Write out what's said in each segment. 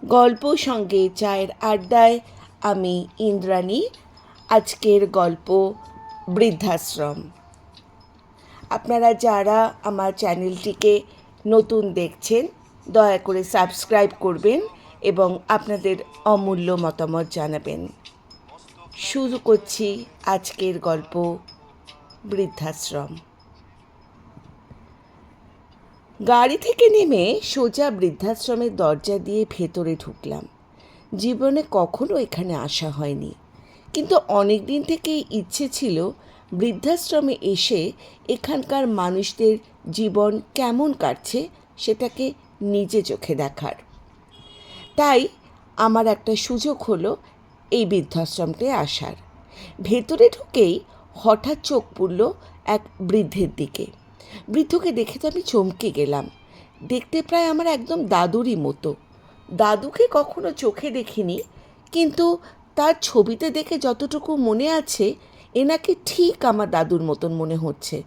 গল্প সঙ্গে চায়ের আড্ডায় আমি ইন্দ্রাণী। আজকের গল্প বৃদ্ধাশ্রম। আপনারা যারা আমার চ্যানেলটিকে নতুন দেখছেন দয়া করে সাবস্ক্রাইব করবেন এবং আপনাদের অমূল্য মতামত জানাবেন। শুরু করছি আজকের গল্প বৃদ্ধাশ্রম। গাড়ি থেকে নেমে সোজা বৃদ্ধাশ্রমের দরজা দিয়ে ভেতরে ঢুকলাম। জীবনে কখনো এখানে আসা হয়নি, কিন্তু অনেক দিন থেকেই ইচ্ছে ছিল বৃদ্ধাশ্রমে এসে এখানকার মানুষদের জীবন কেমন কাটছে সেটাকে নিজে চোখে দেখার। তাই আমার একটা সুযোগ হলো এই বৃদ্ধাশ্রমতে আসার। ভেতরে ঢুকেই হঠাৎ চোখ পড়ল এক বৃদ্ধের দিকে। বৃদ্ধকে দেখে তো আমি চমকে গেলাম। দেখতে প্রায় আমার একদম দাদুরই মতো। দাদুকে কখনো চোখে দেখিনি, কিন্তু তার ছবিতে দেখে যতটুকু মনে আছে এনাকে ঠিক আমার দাদুর মতন মনে হচ্ছে।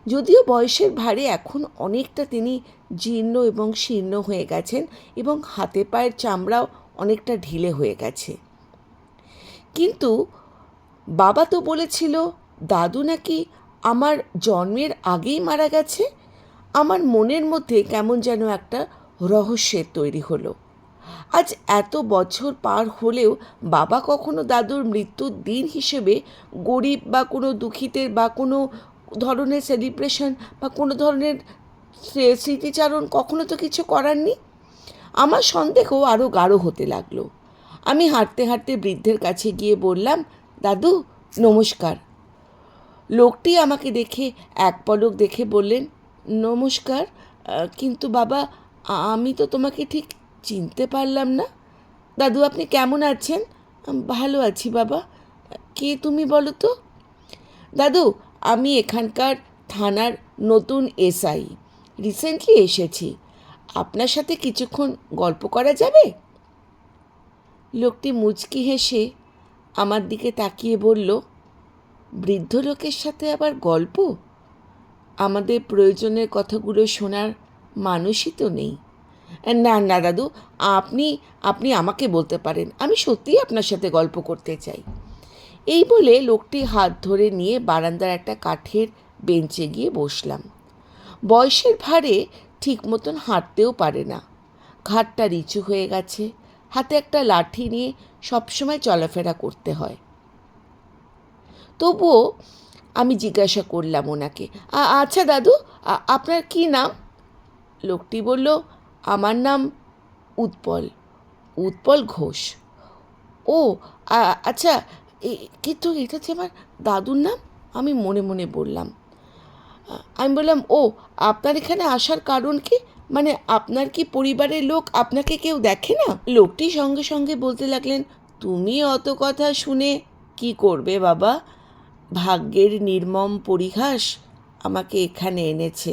যদিও বয়সের ভারে এখন অনেকটা তিনি জীর্ণ এবং শীর্ণ হয়ে গেছেন এবং হাতে পায়ের চামড়াও অনেকটা ঢিলে হয়ে গেছে। কিন্তু বাবা তো বলেছিল দাদু নাকি আমার জন্মের আগেই মারা গেছে। আমার মনের মধ্যে কেমন যেন একটা রহস্যের তৈরি হলো। আজ এত বছর পার হলেও বাবা কখনো দাদুর মৃত্যুর দিন হিসেবে গরিব বা কোনো দুঃখীদের বা কোনো ধরনের সেলিব্রেশন বা কোনো ধরনের স্মৃতিচারণ কখনো তো কিছু করাননি। আমার সন্দেহ আরও গাঢ় হতে লাগলো। আমি হাঁটতে হাঁটতে বৃদ্ধের কাছে গিয়ে বললাম, দাদু নমস্কার। লোকটি আমাকে দেখে এক পলক দেখে বললেন, নমস্কার, কিন্তু বাবা আমি তো তোমাকে ঠিক চিনতে পারলাম না। দাদু আপনি কেমন আছেন? ভালো আছি বাবা। কে তুমি বলো তো? দাদু আমি এখানকার থানার নতুন এসআই, রিসেন্টলি এসেছি। আপনার সাথে কিছুক্ষণ গল্প করা যাবে? লোকটি মুচকি হেসে আমার দিকে তাকিয়ে বলল, বৃদ্ধ লোকের সাথে আবার গল্প? আমাদের প্রয়োজনের কথাগুলো শোনার মানুষই তো নেই। না না দাদু, আপনি আপনি আমাকে বলতে পারেন, আমি সত্যিই আপনার সাথে গল্প করতে চাই। এই বলে লোকটি হাত ধরে নিয়ে বারান্দার একটা কাঠের বেঞ্চে গিয়ে বসলাম। বয়সের ভারে ঠিক মতন হাঁটতেও পারে না, ঘাড়টা নিচু হয়ে গেছে, হাতে একটা লাঠি নিয়ে সবসময় চলাফেরা করতে হয়। তবুও আমি জিজ্ঞাসা করলাম ওনাকে, আচ্ছা দাদু আপনার কি নাম? লোকটি বলল, আমার নাম উৎপল, উৎপল ঘোষ। ও আচ্ছা, কিন্তু এটা যে আমার দাদুর নাম। আমি মনে মনে বললাম। আমি বললাম, ও আপনার এখানে আসার কারণ কি? মানে আপনার কি পরিবারের লোক আপনাকে কেউ দেখে না? লোকটি সঙ্গে সঙ্গে বলতে লাগলেন, তুমি অত কথা শুনে কি করবে বাবা? ভাগ্যের নির্মম পরিহাস আমাকে এখানে এনেছে,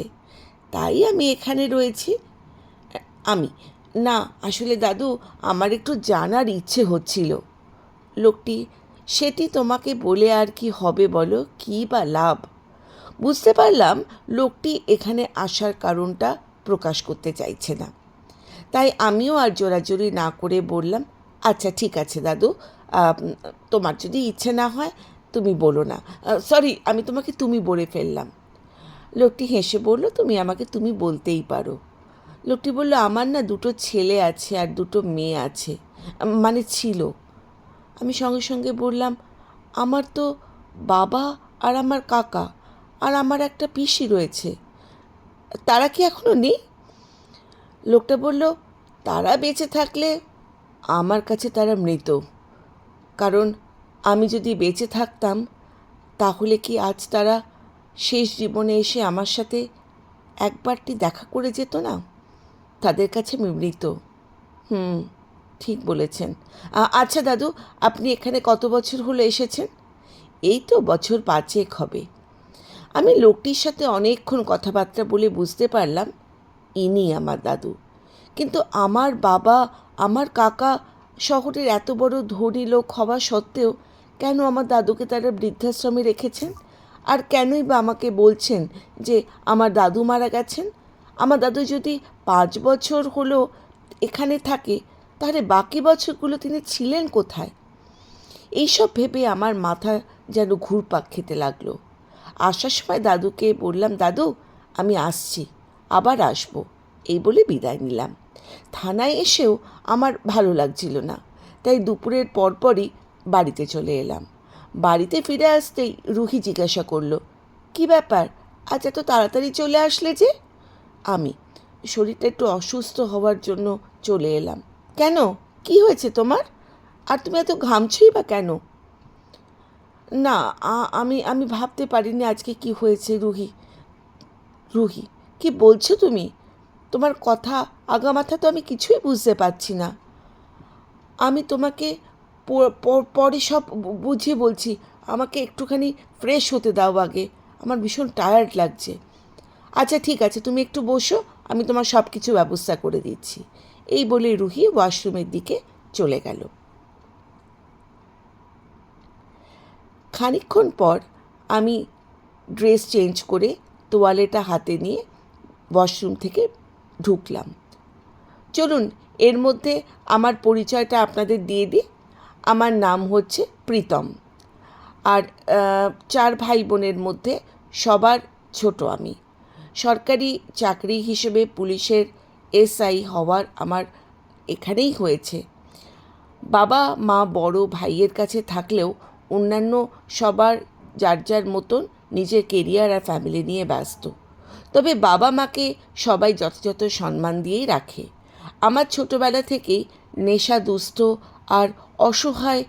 তাই আমি এখানে রয়েছি। আমি না, আসলে দাদু আমার একটু জানার ইচ্ছে হচ্ছিল। লোকটি, সেটি তোমাকে বলে আর কি হবে বলো, কী বা লাভ? বুঝতে পারলাম লোকটি এখানে আসার কারণটা প্রকাশ করতে চাইছে না। তাই আমিও আর জোরাজোরি না করে বললাম, আচ্ছা ঠিক আছে দাদু, তোমার যদি ইচ্ছে না হয় তুমি বলো না। সরি, আমি তোমাকে তুমি বলে ফেললাম। লোকটি হেসে বলল, তুমি আমাকে তুমি বলতেই পারো। লোকটি বলল, আমার না দুটো ছেলে আছে আর দুটো মেয়ে আছে, মানে ছিল। আমি সঙ্গে সঙ্গে বললাম, আমার তো বাবা আর আমার কাকা আর আমার একটা পিসি রয়েছে, তারা কি এখনো নেই? লোকটা বলল, তারা বেঁচে থাকলে আমার কাছে তারা মৃত। কারণ আমি যদি বেঁচে থাকতাম তাহলে কি আজ তারা শেষ জীবনে এসে আমার সাথে একবারটি দেখা করে যেত না? তাদের কাছে আমি মৃত। ঠিক বলেছেন। আচ্ছা দাদু, আপনি এখানে কত বছর হলো এসেছেন? এই তো বছর 5 হবে। আমি লোকটির সাথে অনেকক্ষণ কথাবার্তা বলে বুঝতে পারলাম ইনি আমার দাদু। কিন্তু আমার বাবা, আমার কাকা শহরের এত বড় ধনী লোক হওয়া সত্ত্বেও কেন আমার দাদুকে তারা বৃদ্ধাশ্রমে রেখেছেন? আর কেনই বা আমাকে বলছেন যে আমার দাদু মারা গেছেন? আমার দাদু যদি 5 বছর হলো এখানে থাকে, তাহলে বাকি বছরগুলো তিনি ছিলেন কোথায়? এইসব ভেবে আমার মাথা যেন ঘুরপাক খেতে লাগলো। আসার সময় দাদুকে বললাম, দাদু আমি আসছি, আবার আসবো, এই বলে বিদায় নিলাম। থানায় এসেও আমার ভালো লাগছিল না, তাই দুপুরের পরপরই বাড়িতে চলে এলাম। বাড়িতে ফিরে আসতেই রুহি জিজ্ঞাসা করলো, কি ব্যাপার, আজ এত তাড়াতাড়ি চলে আসলে যে? আমি, শরীরটা একটু অসুস্থ হওয়ার জন্য চলে এলাম। কেন, কি হয়েছে তোমার? আর তুমি এত ঘামছই বা কেন? না, আমি আমি ভাবতে পারিনি আজকে কি হয়েছে। রুহি, রুহি কি বলছো তুমি? তোমার কথা আগামাথা তো আমি কিছুই বুঝতে পারছি না। আমি তোমাকে পরে সব বুঝিয়ে বলছি, আমাকে একটুখানি ফ্রেশ হতে দাও আগে, আমার ভীষণ টায়ার্ড লাগছে। আচ্ছা ঠিক আছে, তুমি একটু বসো, আমি তোমার সব কিছু ব্যবস্থা করে দিচ্ছি। এই বলে রুহি ওয়াশরুমের দিকে চলে গেল। খানিকক্ষণ পর আমি ড্রেস চেঞ্জ করে তোয়ালেটা হাতে নিয়ে ওয়াশরুম থেকে ঢুকলাম। চলুন এর মধ্যে আমার পরিচয়টা আপনাদের দিয়ে দিই। আমার নাম হচ্ছে প্রীতম, আর 4 ভাই বোনের মধ্যে সবার ছোট আমি। সরকারি চাকরি হিসেবে পুলিশের এসআই হওয়ার আমার এখানেই হয়েছে। বাবা মা বড় ভাইয়ের কাছে থাকলেও অন্যান্য সবার যার যার মতন নিজের কেরিয়ার আর ফ্যামিলি নিয়ে ব্যস্ত। তবে বাবা মাকে সবাই যথাযথ সম্মান দিয়েই রাখে। আমার ছোটোবেলা থেকেই নেশা দুস্থ আর অসহায়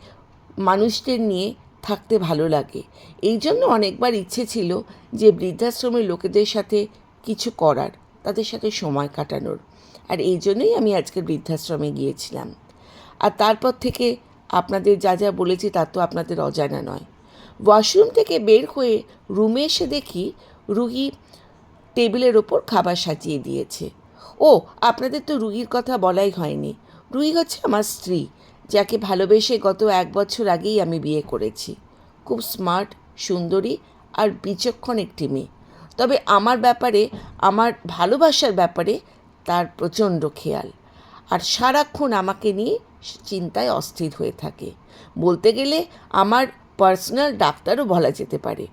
মানুষদের নিয়ে থাকতে ভালো লাগে। এই জন্য অনেকবার ইচ্ছে ছিল যে বৃদ্ধাশ্রমের লোকেদের সাথে কিছু করার, তাদের সাথে সময় কাটানোর। আর এই জন্যই আমি আজকের বৃদ্ধাশ্রমে গিয়েছিলাম। আর তারপর থেকে আপনাদের যা যা বলেছি তা তো আপনাদের অজানা নয়। ওয়াশরুম থেকে বের হয়ে রুমে এসে দেখি রুহি টেবিলের ওপর খাবার সাজিয়ে দিয়েছে। ও, আপনাদের তো রুহির কথা বলাই হয়নি। রুহি হচ্ছে আমার স্ত্রী, যাকে ভালোবেসে গত 1 বছর আগেই আমি বিয়ে করেছি। খুব স্মার্ট, সুন্দরী আর বিচক্ষণ একটি মেয়ে। তবে আমার ব্যাপারে, আমার ভালোবাসার ব্যাপারে তার প্রচণ্ড খেয়াল, আর সারাক্ষণ আমাকে নিয়ে চিন্তায় অস্থির হয়ে থাকে। বলতে গেলে আমার পার্সোনাল ডাক্তারও বলা যেতে পারে।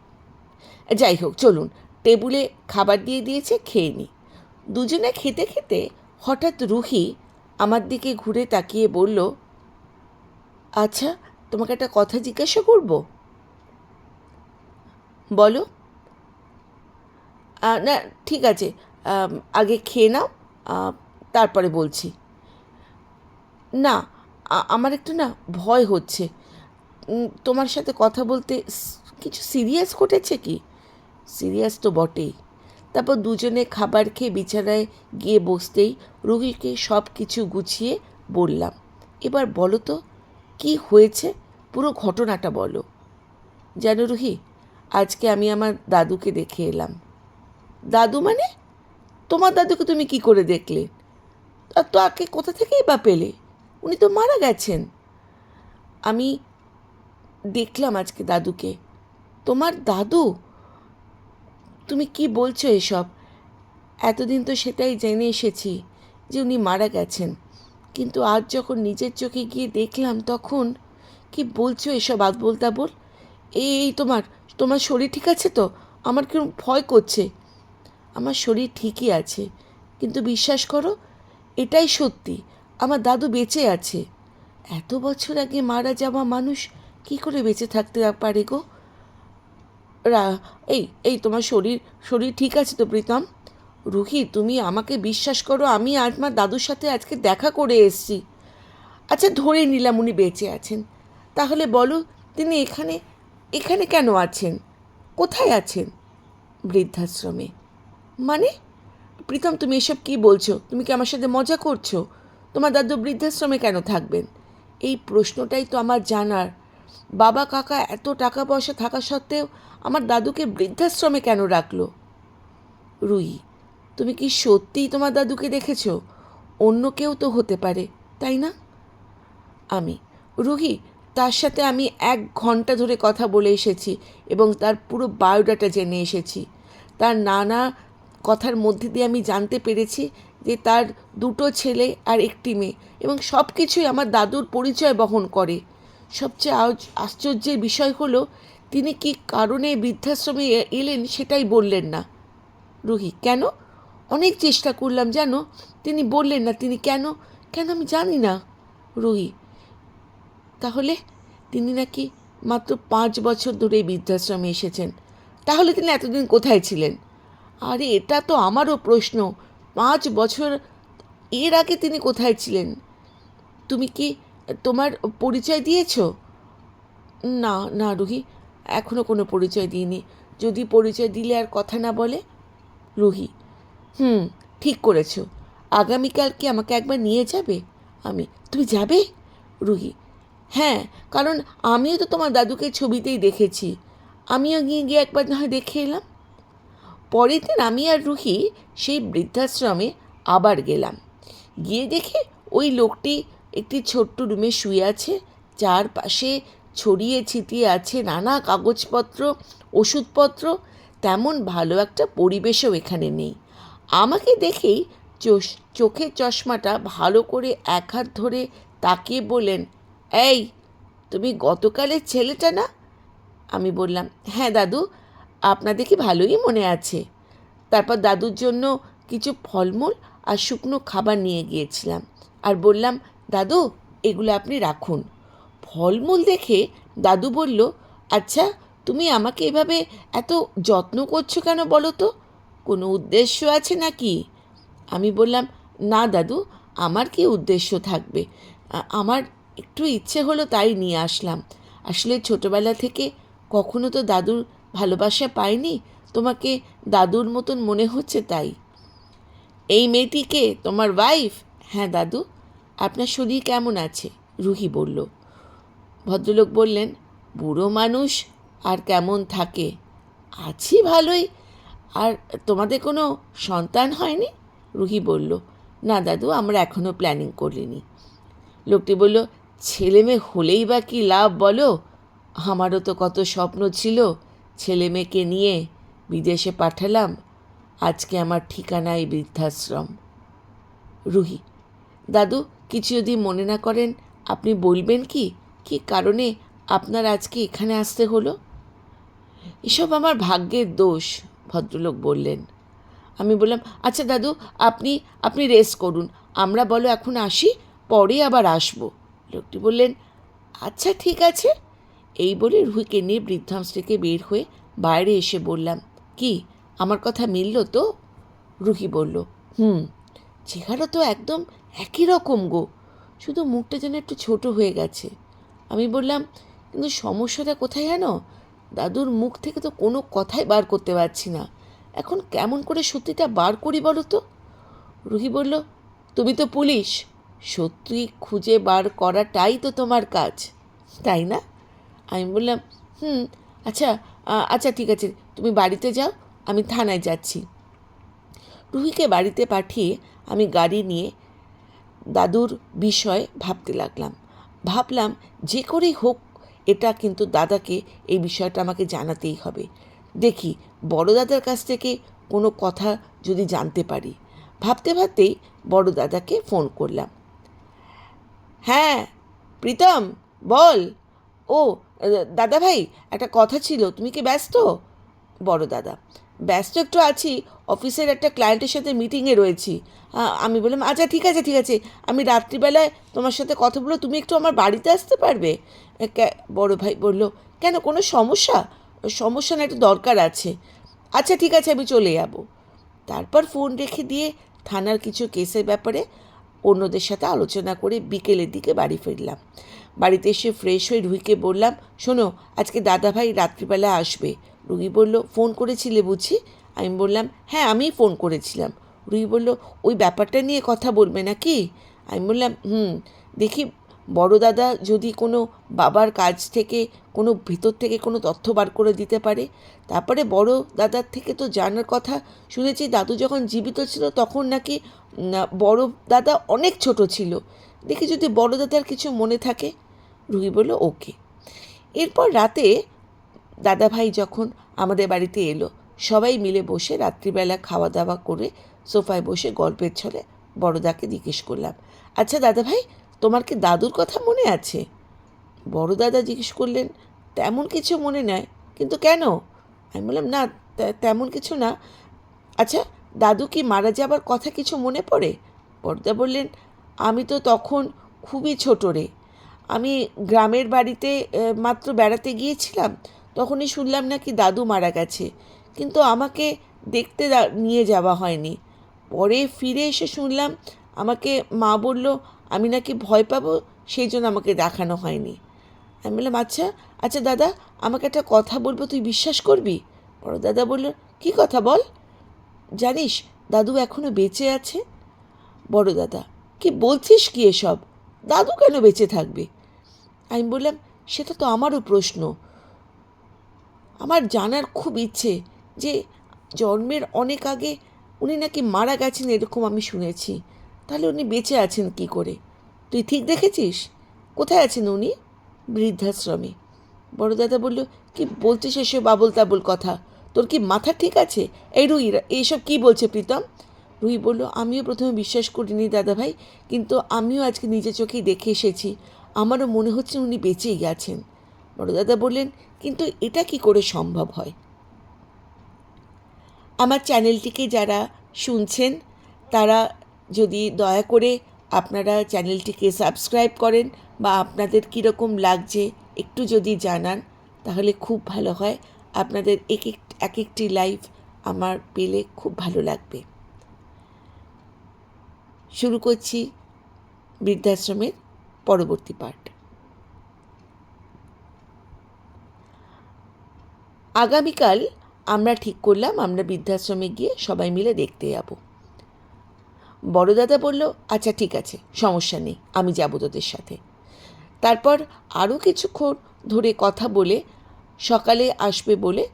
যাই হোক, চলুন, টেবিলে খাবার দিয়ে দিয়েছে, খেয়ে নিই। দুজনে খেতে খেতে হঠাৎ রুহি আমার দিকে ঘুরে তাকিয়ে বলল, আচ্ছা তোমাকে একটা কথা জিজ্ঞাসা করব? বলো। না ঠিক আছে, আগে খেয়ে নাও, তারপরে বলছি। না, আমার একটু না ভয় হচ্ছে। তোমার সাথে কথা বলতে কিছু সিরিয়াস ঘটেছে কি? সিরিয়াস তো বটেই। তারপর দুজনে খাবার খেয়ে বিছানায় গিয়ে বসতেই রুহিকে সব কিছু গুছিয়ে বললাম, এবার বলো তো কি হয়েছে, পুরো ঘটনাটা বলো। জানো রুহি, আজকে আমি আমার দাদুকে দেখে এলাম। দাদু মানে? তোমার দাদুকে তুমি কি করে দেখলে? আর তো আগে কোথা থেকেই বা পেলে? উনি তো মারা গেছেন। আমি দেখলাম আজকে দাদুকে। তোমার দাদু? তুমি কি বলছো এসব? এতদিন তো সেটাই জেনে এসেছি যে উনি মারা গেছেন, কিন্তু আজ যখন নিজের চোখে গিয়ে দেখলাম তখন কি বলছো এসব আবোল তাবোল? এই তোমার তোমার শরীর ঠিক আছে তো? আমার কিরকম ভয় করছে। আমার শরীর ঠিকই আছে, কিন্তু বিশ্বাস করো, এটাই সত্যি, আমার দাদু বেঁচে আছে। এত বছর আগে মারা যাওয়া মানুষ কি করে বেঁচে থাকতে পারে গো? রা এই এই তোমার শরীর শরীর ঠিক আছে তো প্রীতম? রুহি, তুমি আমাকে বিশ্বাস করো, আমি আজ আমার দাদুর সাথে আজকে দেখা করে এসেছি। আচ্ছা ধরে নিলাম উনি বেঁচে আছেন, তাহলে বলো তিনি এখানে এখানে কেন আছেন? কোথায় আছেন? বৃদ্ধাশ্রমে। মানে? প্রীতম তুমি এসব কি বলছো? তুমি কি আমার সাথে মজা করছো? তোমার দাদু বৃদ্ধাশ্রমে কেন থাকবেন? এই প্রশ্নটাই তো আমার জানার। বাবা কাকা এত টাকা পয়সা থাকা সত্ত্বেও আমার দাদুকে বৃদ্ধাশ্রমে কেন রাখলো? রুহি, তুমি কি সত্যিই তোমার দাদুকে দেখেছো? অন্য কেউ তো হতে পারে, তাই না? আমি, রুহি, তার সাথে আমি 1 ঘন্টা ধরে কথা বলে এসেছি এবং তার পুরো বায়োডাটা জেনে এসেছি। তার নানা কথার মধ্যে দিয়ে আমি জানতে পেরেছি যে তার দুটো ছেলে আর একটি মেয়ে এবং সব কিছুই আমার দাদুর পরিচয় বহন করে। সবচেয়ে আশ্চর্যের বিষয় হলো তিনি কী কারণে বৃদ্ধাশ্রমে এলেন সেটাই বললেন না। রুহি: কেন? অনেক চেষ্টা করলাম জানো, তিনি বললেন না। তিনি কেন কেন আমি জানি না। রুহি: তাহলে তিনি নাকি মাত্র 5 বছর ধরে বৃদ্ধাশ্রমে এসেছেন। তাহলে তিনি এতদিন কোথায় ছিলেন? আরে এটা তো আমারও প্রশ্ন। 5 বছর এর আগে তিনি কোথায় ছিলেন? তুমি কি তোমার পরিচয় দিয়েছ? না না রুহি, এখনও কোনো পরিচয় দিইনি। যদি পরিচয় দিলে আর কথা না বলে। রুহি: ঠিক করেছ। আগামীকাল কি আমাকে একবার নিয়ে যাবে? আমি: তুমি যাবে? রুহি: হ্যাঁ, কারণ আমিও তো তোমার দাদুকে ছবিতেই দেখেছি। আমিও গিয়ে গিয়ে একবার না হয় দেখে এলাম। পরের দিন আমি আর রুহি সেই বৃদ্ধাশ্রমে আবার গেলাম। গিয়ে দেখে ওই লোকটি একটি ছোট্ট রুমে শুয়ে আছে। চারপাশে ছড়িয়ে ছিটিয়ে আছে নানা কাগজপত্র, ওষুধপত্র। তেমন ভালো একটা পরিবেশও এখানে নেই। আমাকে দেখেই চোখের চশমাটা ভালো করে এক হাত ধরে তাকিয়ে বললেন, এই, তুমি গতকালের ছেলেটা না? আমি বললাম, হ্যাঁ দাদু, আপনার দেখি ভালোই মনে আছে। তারপর দাদুর জন্য কিছু ফলমূল আর শুকনো খাবার নিয়ে গিয়েছিলাম আর বললাম, দাদু, এগুলো আপনি রাখুন। ফলমূল দেখে দাদু বলল, আচ্ছা, তুমি আমাকে এভাবে এত যত্ন করছো কেন বলো তো? কোনো উদ্দেশ্য আছে নাকি? আমি বললাম, না দাদু, আমার কি উদ্দেশ্য থাকবে? আমার একটু ইচ্ছে হলো তাই নিয়ে আসলাম। আসলে ছোটোবেলা থেকে কখনো তো দাদুর ভালোবাসা পাইনি, তোমাকে দাদুর মতন মনে হচ্ছে তাই। এই মেয়েটিকে তোমার ওয়াইফ? হ্যাঁ দাদু। আপনার শরীর কেমন আছে? রুহি বলল। ভদ্রলোক বললেন, বুড়ো মানুষ আর কেমন থাকে? আছি ভালোই। আর তোমাদের কোনো সন্তান হয়নি? রুহি বলল, না দাদু, আমরা এখনও প্ল্যানিং করিনি। লোকটি বলল, ছেলে মেয়ে হলেই বা কী লাভ বলো? আমারও তো কত স্বপ্ন ছিল। ছেলে মেয়েকে নিয়ে বিদেশে পাঠালাম, আজকে আমার ঠিকানায় বৃদ্ধাশ্রম। রুহি: দাদু, কিছু যদি মনে না করেন আপনি বলবেন কি কী কারণে আপনার আজকে এখানে আসতে হলো? এসব আমার ভাগ্যের দোষ, ভদ্রলোক বললেন। আমি বললাম, আচ্ছা দাদু, আপনি আপনি রেস্ট করুন, আমরা বলো এখন আসি, পরে আবার আসবো। লোকটি বললেন, আচ্ছা ঠিক আছে। এই বলে রুহিকে নিয়ে বৃদ্ধাশ্রম থেকে বের হয়ে বাইরে এসে বললাম, কি আমার কথা মিলল তো? রুহি বলল, চেহারা তো একদম একই রকম গো, শুধু মুখটা যেন একটু ছোট হয়ে গেছে। আমি বললাম, কিন্তু সমস্যাটা কোথায় জানো? দাদুর মুখ থেকে তো কোনো কথাই বার করতে পারছি না। এখন কেমন করে সত্যিটা বার করি বলো তো? রুহি বলল, তুমি তো পুলিশ, সত্যি খুঁজে বার করাটাই তো তোমার কাজ, তাই না? আমি বললাম, আচ্ছা আচ্ছা ঠিক আছে, তুমি বাড়িতে যাও, আমি থানায় যাচ্ছি। রুহিকে বাড়িতে পাঠিয়ে আমি গাড়ি নিয়ে দাদুর বিষয়ে ভাবতে লাগলাম। ভাবলাম, যে করেই হোক এটা কিন্তু দাদাকে এই বিষয়টা আমাকে জানাতেই হবে। দেখি বড় দাদার কাছ থেকে কোনো কথা যদি জানতে পারি। ভাবতে ভাবতেই বড় দাদাকে ফোন করলাম। হ্যাঁ প্রীতম, বল। ও দাদা ভাই, একটা কথা ছিল, তুমি কি ব্যস্ত? বড় দাদা: ব্যস্ত একটু আছি, অফিসের একটা ক্লায়েন্টের সাথে মিটিংয়ে রয়েছি। আমি বললাম, আচ্ছা ঠিক আছে ঠিক আছে, আমি রাত্রিবেলায় তোমার সাথে কথা বলবো, তুমি একটু আমার বাড়িতে আসতে পারবে? বড় ভাই বলল, কেন, কোনো সমস্যা? সমস্যা না, একটু দরকার আছে। আচ্ছা ঠিক আছে, আমি চলে যাব। তারপর ফোন রেখে দিয়ে থানার কিছু কেসের ব্যাপারে অন্যদের সাথে আলোচনা করে বিকেলের দিকে বাড়ি ফিরলাম। বাড়িতে এসে ফ্রেশ হয়ে রুহিকে বললাম, শোনো, আজকে দাদাভাই রাত্রিবেলা আসবে। রুহি বলল, ফোন করেছিলে বুঝি? আমি বললাম, হ্যাঁ, আমিই ফোন করেছিলাম। রুহি বলল, ওই ব্যাপারটা নিয়ে কথা বলবে নাকি? আমি বললাম, দেখি বড় দাদা যদি কোনো বাবার কাছ থেকে কোনো ভিতর থেকে কোনো তথ্য বার করে দিতে পারে। তারপরে বড় দাদার থেকে তো জানার কথা, শুনেছি দাদু যখন জীবিত ছিল তখন নাকি বড় দাদা অনেক ছোট ছিল। দেখি যদি বড় দাদার কিছু মনে থাকে। রুহি বলল, ওকে। এরপর রাতে দাদাভাই যখন আমাদের বাড়িতে এলো, সবাই মিলে বসে রাত্রিবেলা খাওয়া দাওয়া করে সোফায় বসে গল্পের ছলে বড়দাকে জিজ্ঞেস করলাম, আচ্ছা দাদাভাই, তোমার কি দাদুর কথা মনে আছে? বড় দাদা জিজ্ঞেস করলেন, তেমন কিছু মনে নয়, কিন্তু কেন? আমি বললাম, না তেমন কিছু না। আচ্ছা, দাদু কি মারা যাবার কথা কিছু মনে পড়ে? বড়দা বললেন, আমি তো তখন খুবই ছোট রে। আমি গ্রামের বাড়িতে মাত্র বেড়াতে গিয়েছিলাম, তখনই শুনলাম নাকি দাদু মারা গেছে, কিন্তু আমাকে দেখতে নিয়ে যাওয়া হয়নি। পরে ফিরে এসে শুনলাম আমাকে মা বলল আমি নাকি ভয় পাবো, সেই জন্য আমাকে দেখানো হয়নি। আমি বললাম, আচ্ছা আচ্ছা দাদা, আমাকে একটা কথা বলবো, তুই বিশ্বাস করবি? বড় দাদা বলল, কী কথা বল? জানিস দাদু এখনও বেঁচে আছে? বড় দাদা, কি বলছিস কি এসব? দাদু কেন বেঁচে থাকবে? আমি বললাম, সেটা তো আমারও প্রশ্ন। আমার জানার খুব ইচ্ছে যে জন্মের অনেক আগে উনি নাকি মারা গেছেন, এরকম আমি শুনেছি। তাহলে উনি বেঁচে আছেন কি করে? তুই ঠিক দেখেছিস? কোথায় আছেন উনি? বৃদ্ধাশ্রমে। বড় দাদা বলল, কি বলছিস এসব আবল তাবল কথা? তোর কি মাথা ঠিক আছে? এই রুই, এইসব কি বলছে প্রীতম? রুই বলল, আমিও প্রথমে বিশ্বাস করিনি দাদাভাই, কিন্তু আমিও আজকে নিজের চোখেই দেখে এসেছি। আমারও মনে হচ্ছে উনি বেঁচেই গেছেন। বড় দাদা বললেন, কিন্তু এটা কি করে সম্ভব হয়? আমার চ্যানেলটিকে যারা শুনছেন তারা যদি দয়া করে আপনারা চ্যানেলটিকে সাবস্ক্রাইব করেন বা আপনাদের কীরকম লাগছে একটু যদি জানান, তাহলে খুব ভালো হয়। আপনাদের এক একটি লাইভ আমার পেলে খুব ভালো লাগবে। শুরু করছি বৃদ্ধাশ্রমের পরবর্তী পার্ট। আগামীকাল আমরা ঠিক করলাম আমরা বৃদ্ধাশ্রমে গিয়ে সবাই মিলে দেখতে যাব। বড় দাদা বলল, আচ্ছা ঠিক আছে, সমস্যা নেই, আমি যাব তোদের সাথে। তারপর আরও কিছুক্ষণ ধরে কথা বলে সকালে আসবে বলে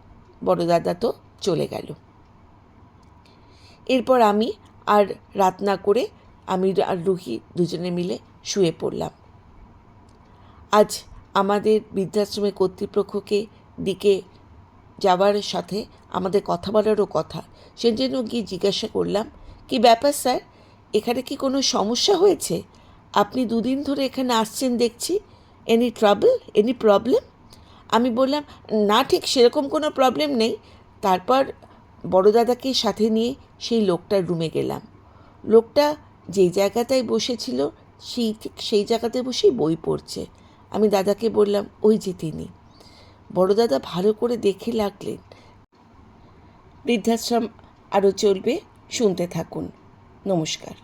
বড় দাদা তো চলে গেল। এরপর আমি আর রাত না করে আমি আর রুহি দুজনে মিলে শুয়ে পড়লাম। আজ আমাদের বৃদ্ধাশ্রমের কর্তৃপক্ষকে দিকে যাওয়ার সাথে আমাদের কথা বলারও কথা। সেজন্য গিয়ে জিজ্ঞাসা করলাম, কি ব্যাপার স্যার, এখানে কি কোনো সমস্যা হয়েছে? আপনি দুদিন ধরে এখানে আসছেন দেখছি, এনি ট্রাবল, এনি প্রবলেম? আমি বললাম, না ঠিক সেরকম কোনো প্রবলেম নেই। তারপর বড় দাদাকে সাথে নিয়ে সেই লোকটার রুমে গেলাম। লোকটা যেই জায়গাটায় বসেছিল ঠিক সেই জায়গাতে বসেই বই পড়ছে। আমি দাদাকে বললাম, ওই যে তিনি। বড় দাদা ভালো করে দেখে লাগলেন। বৃদ্ধাশ্রম আরও চলবে, শুনতে থাকুন। নমস্কার।